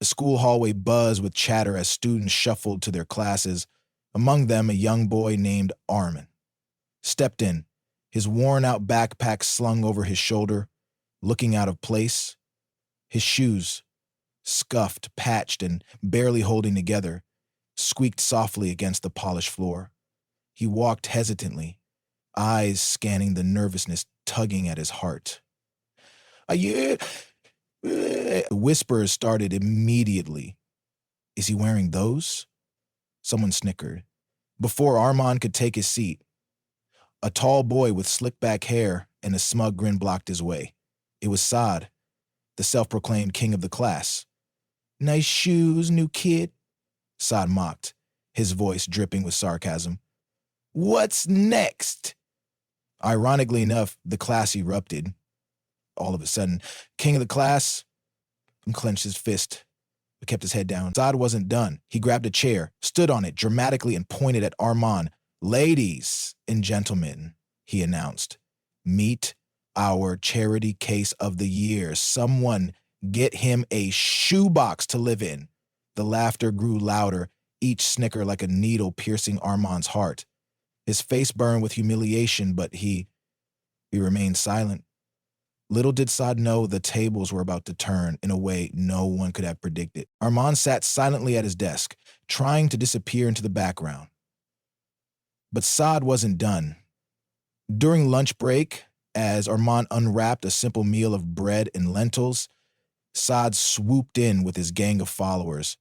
The school hallway buzzed with chatter as students shuffled to their classes, among them a young boy named Armin. Stepped in, his worn-out backpack slung over his shoulder, looking out of place. His shoes, scuffed, patched, and barely holding together, squeaked softly against the polished floor. He walked hesitantly, eyes scanning the nervousness tugging at his heart. Whispers started immediately. Is he wearing those? Someone snickered. Before Armand could take his seat, a tall boy with slick-back hair and a smug grin blocked his way. It was Saad, the self-proclaimed king of the class. Nice shoes, new kid, Saad mocked, his voice dripping with sarcasm. What's next? Ironically enough, the class erupted. All of a sudden, king of the class clenched his fist, but kept his head down. Saad wasn't done. He grabbed a chair, stood on it dramatically, and pointed at Armand. Ladies and gentlemen, he announced, meet our charity case of the year. Someone get him a shoebox to live in. The laughter grew louder, each snicker like a needle piercing Armand's heart. His face burned with humiliation, but he remained silent. Little did Saad know the tables were about to turn in a way no one could have predicted. Armand sat silently at his desk, trying to disappear into the background. But Saad wasn't done. During lunch break, as Armand unwrapped a simple meal of bread and lentils, Saad swooped in with his gang of followers.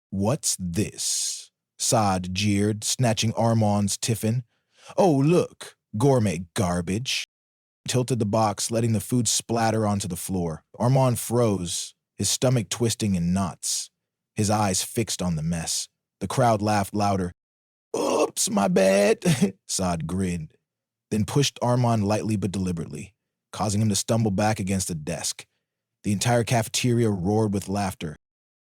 What's this? Saad jeered, snatching Armand's tiffin. Oh, look, gourmet garbage. Tilted the box, letting the food splatter onto the floor. Armand froze, his stomach twisting in knots, his eyes fixed on the mess. The crowd laughed louder. Oops, my bad, Saad grinned, then pushed Armand lightly but deliberately, causing him to stumble back against a desk. The entire cafeteria roared with laughter.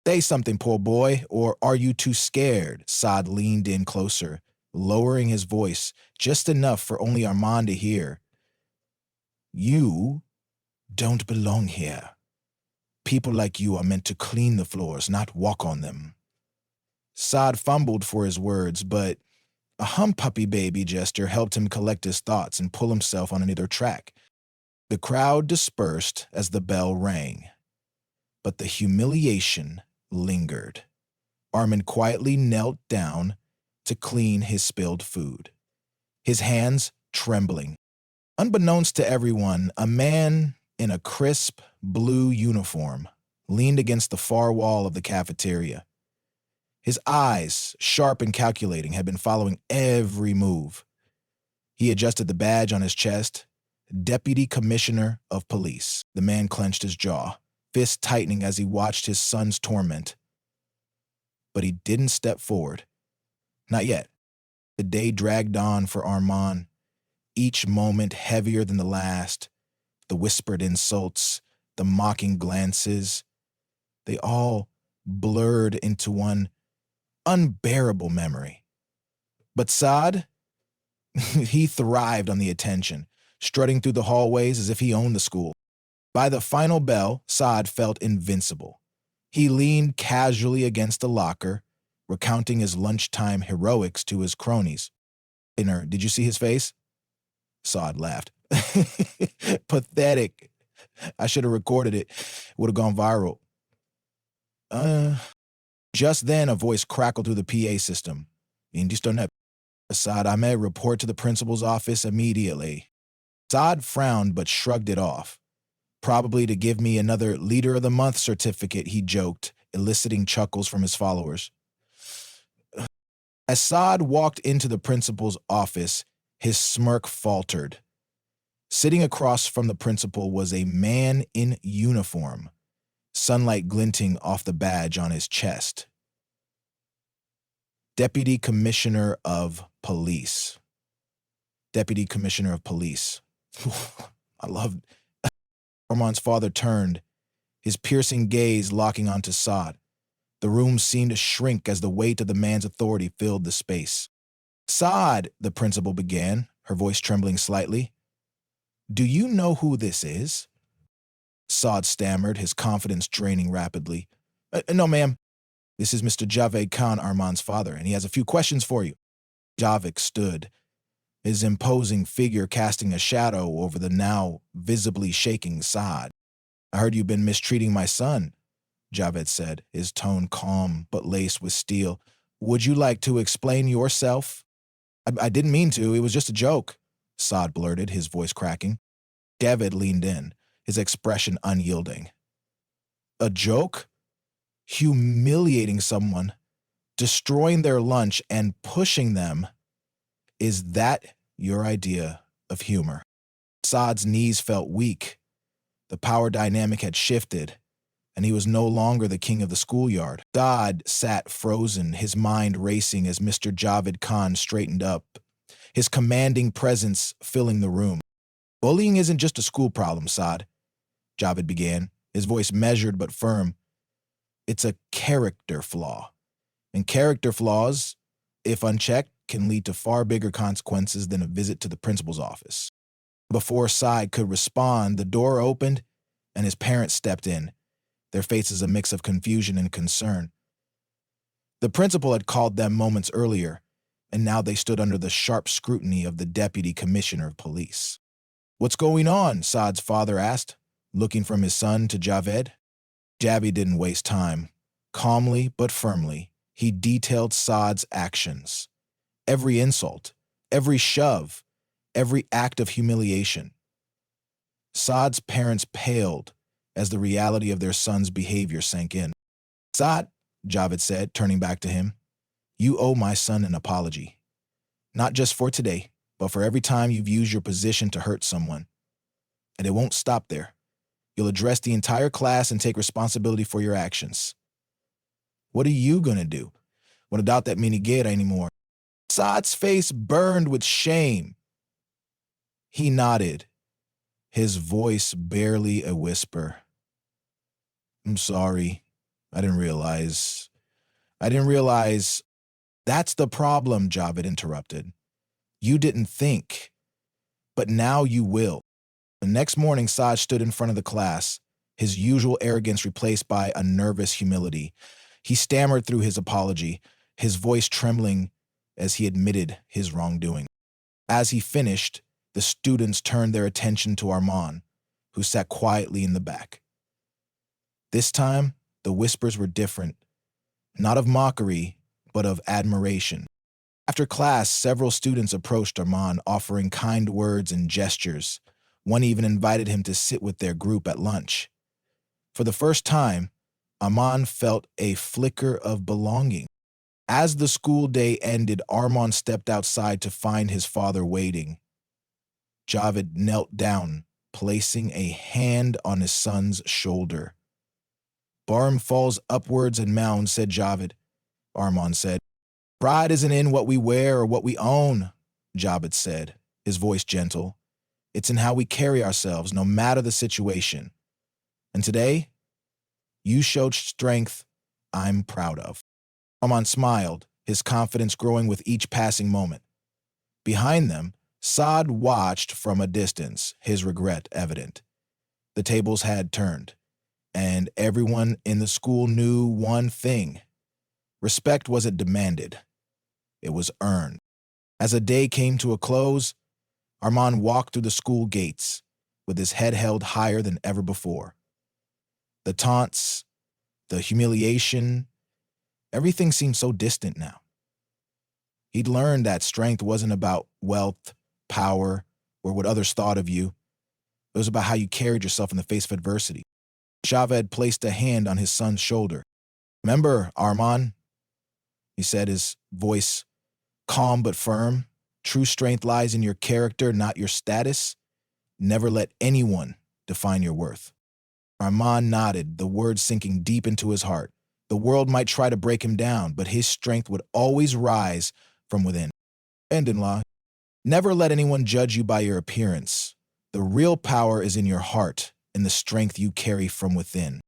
Say something, poor boy, or are you too scared? Saad leaned in closer, lowering his voice just enough for only Armand to hear. You don't belong here. People like you are meant to clean the floors, not walk on them. Saad fumbled for his words, but a humpuppy baby gesture helped him collect his thoughts and pull himself on another track. The crowd dispersed as the bell rang, but the humiliation lingered. Armin quietly knelt down to clean his spilled food, his hands trembling. Unbeknownst to everyone, a man in a crisp blue uniform leaned against the far wall of the cafeteria. His eyes, sharp and calculating, had been following every move. He adjusted the badge on his chest. Deputy Commissioner of Police. The man clenched his jaw, fist tightening as he watched his son's torment. But he didn't step forward. Not yet. The day dragged on for Armand, each moment heavier than the last. The whispered insults, the mocking glances, they all blurred into one unbearable memory. But Saad, he thrived on the attention, strutting through the hallways as if he owned the school. By the final bell, Saad felt invincible. He leaned casually against the locker, recounting his lunchtime heroics to his cronies. Did you see his face? Saad laughed. Pathetic. I should have recorded it. Would have gone viral. Just then, a voice crackled through the PA system. Saad Ahmed, report to the principal's office immediately. Saad frowned but shrugged it off. Probably to give me another Leader of the Month certificate, he joked, eliciting chuckles from his followers. As Saad walked into the principal's office, his smirk faltered. Sitting across from the principal was a man in uniform, sunlight glinting off the badge on his chest. Deputy Commissioner of Police. Deputy Commissioner of Police. I loved. Armand's father turned, his piercing gaze locking onto Saad. The room seemed to shrink as the weight of the man's authority filled the space. Saad, the principal began, her voice trembling slightly. Do you know who this is? Saad stammered, his confidence draining rapidly. No, ma'am. This is Mr. Javed Khan, Armand's father, and he has a few questions for you. Javed stood, his imposing figure casting a shadow over the now visibly shaking Saad. I heard you've been mistreating my son, Javed said, his tone calm but laced with steel. Would you like to explain yourself? I didn't mean to. It was just a joke, Saad blurted, his voice cracking. Javed leaned in, his expression unyielding. A joke? Humiliating someone, destroying their lunch, and pushing them. Is that your idea of humor? Saad's knees felt weak. The power dynamic had shifted, and he was no longer the king of the schoolyard. Saad sat frozen, his mind racing as Mr. Javed Khan straightened up, his commanding presence filling the room. Bullying isn't just a school problem, Saad, Javed began, his voice measured but firm. It's a character flaw. And character flaws, if unchecked, can lead to far bigger consequences than a visit to the principal's office. Before Saad could respond, the door opened and his parents stepped in, their faces a mix of confusion and concern. The principal had called them moments earlier, and now they stood under the sharp scrutiny of the deputy commissioner of police. What's going on? Saad's father asked, looking from his son to Javed. Javi didn't waste time. Calmly but firmly, he detailed Saad's actions. Every insult, every shove, every act of humiliation. Saad's parents paled as the reality of their son's behavior sank in. Saad, Javed said, turning back to him, you owe my son an apology. Not just for today, but for every time you've used your position to hurt someone. And it won't stop there. You'll address the entire class and take responsibility for your actions. What are you gonna do? Won't doubt that miniguera anymore. Saad's face burned with shame. He nodded, his voice barely a whisper. I'm sorry. I didn't realize. That's the problem, Javed interrupted. You didn't think, but now you will. The next morning, Saad stood in front of the class, his usual arrogance replaced by a nervous humility. He stammered through his apology, his voice trembling as he admitted his wrongdoing. As he finished, the students turned their attention to Armand, who sat quietly in the back. This time, the whispers were different, not of mockery, but of admiration. After class, several students approached Armand, offering kind words and gestures. One even invited him to sit with their group at lunch. For the first time, Armand felt a flicker of belonging. As the school day ended, Armand stepped outside to find his father waiting. Javed knelt down, placing a hand on his son's shoulder. Barm falls upwards and mounds, said Javed. Armand said. Pride isn't in what we wear or what we own, Javed said, his voice gentle. It's in how we carry ourselves, no matter the situation. And today, you showed strength I'm proud of. Armand smiled, his confidence growing with each passing moment. Behind them, Saad watched from a distance, his regret evident. The tables had turned, and everyone in the school knew one thing. Respect wasn't demanded. It was earned. As the day came to a close, Armand walked through the school gates, with his head held higher than ever before. The taunts, the humiliation, everything seemed so distant now. He'd learned that strength wasn't about wealth, power, or what others thought of you. It was about how you carried yourself in the face of adversity. Javed placed a hand on his son's shoulder. Remember, Armand, he said, his voice calm but firm. True strength lies in your character, not your status. Never let anyone define your worth. Armand nodded, the words sinking deep into his heart. The world might try to break him down, but his strength would always rise from within. And-in-law, never let anyone judge you by your appearance. The real power is in your heart and the strength you carry from within.